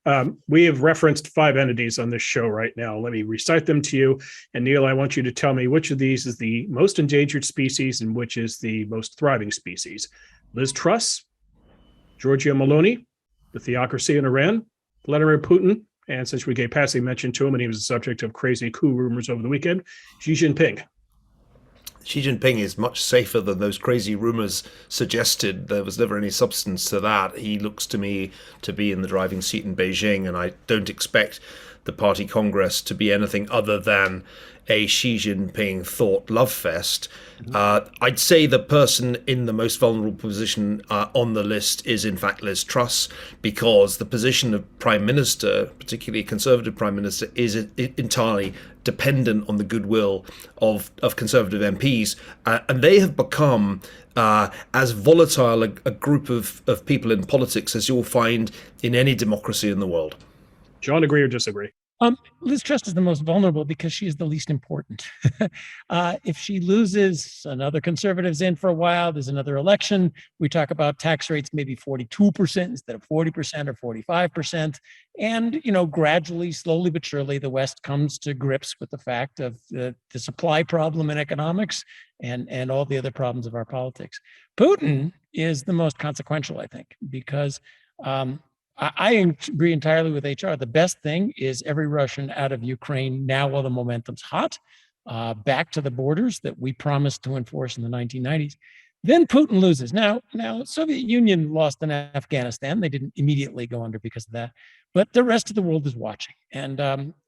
Speaker 5: We have referenced 5 entities on this show right now. Let me recite them to you. And Neil, I want you to tell me which of these is the most endangered species and which is the most thriving species. Liz Truss, Giorgia Meloni, the theocracy in Iran, Vladimir Putin, and since we gave passing mention to him and he was the subject of crazy coup rumors over the weekend, Xi Jinping.
Speaker 7: Xi Jinping is much safer than those crazy rumors suggested. There was never any substance to that. He looks to me to be in the driving seat in Beijing, and I don't expect the party congress to be anything other than a Xi Jinping thought love fest. I'd say the person in the most vulnerable position on the list is in fact Liz Truss, because the position of prime minister, particularly a conservative prime minister, is entirely dependent on the goodwill of conservative MPs, and they have become as volatile a group of people in politics as you'll find in any democracy in the world.
Speaker 5: John, agree or disagree?
Speaker 6: Liz Truss is the most vulnerable because she is the least important. If she loses, another conservative's in for a while. There's another election. We talk about tax rates, maybe 42% instead of 40% or 45%. And, gradually, slowly but surely, the West comes to grips with the fact of the supply problem in economics and all the other problems of our politics. Putin is the most consequential, I think, because I agree entirely with HR. The best thing is every Russian out of Ukraine now while the momentum's hot, back to the borders that we promised to enforce in the 1990s. Then Putin loses. Now, Soviet Union lost in Afghanistan. They didn't immediately go under because of that. But the rest of the world is watching. And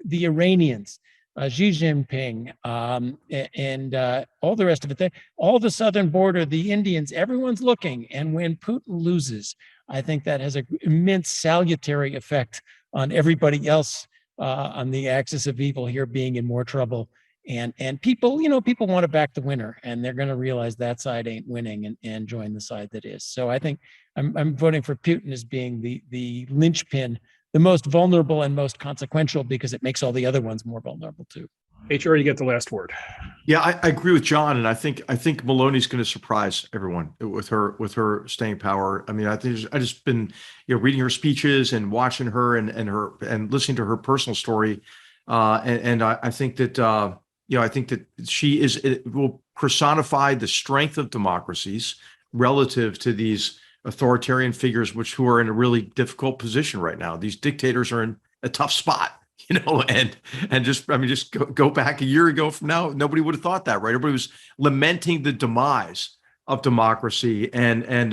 Speaker 6: the Iranians, Xi Jinping, and all the rest of it, all the southern border, the Indians, everyone's looking. And when Putin loses, I think that has an immense salutary effect on everybody else on the axis of evil here being in more trouble. And people, people want to back the winner, and they're going to realize that side ain't winning and join the side that is. So I think I'm voting for Putin as being the linchpin, the most vulnerable and most consequential, because it makes all the other ones more vulnerable too.
Speaker 5: HR, you get the last word.
Speaker 8: Yeah, I agree with John, and I think Meloni's going to surprise everyone with her staying power. I mean, I just been reading her speeches and watching her and listening to her personal story, and I think that I think that she will personify the strength of democracies relative to these authoritarian figures, who are in a really difficult position right now. These dictators are in a tough spot. And just go back a year ago from now, nobody would have thought that, right? Everybody was lamenting the demise of democracy and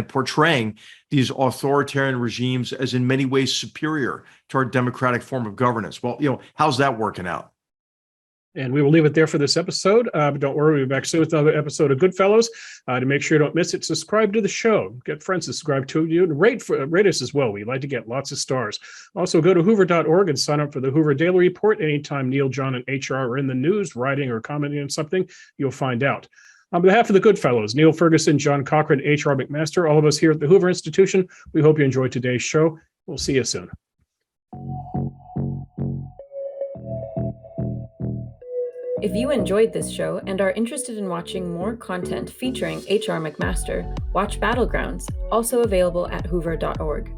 Speaker 8: portraying these authoritarian regimes as in many ways superior to our democratic form of governance. Well, how's that working out?
Speaker 5: And we will leave it there for this episode. But don't worry, we'll be back soon with another episode of GoodFellows. To make sure you don't miss it, subscribe to the show. Get friends to subscribe to you, and rate us as well. We'd like to get lots of stars. Also, go to hoover.org and sign up for the Hoover Daily Report. Anytime Neil, John, and HR are in the news, writing or commenting on something, you'll find out. On behalf of the GoodFellows, Niall Ferguson, John Cochrane, HR McMaster, all of us here at the Hoover Institution, we hope you enjoyed today's show. We'll see you soon.
Speaker 10: If you enjoyed this show and are interested in watching more content featuring HR McMaster, watch Battlegrounds, also available at hoover.org.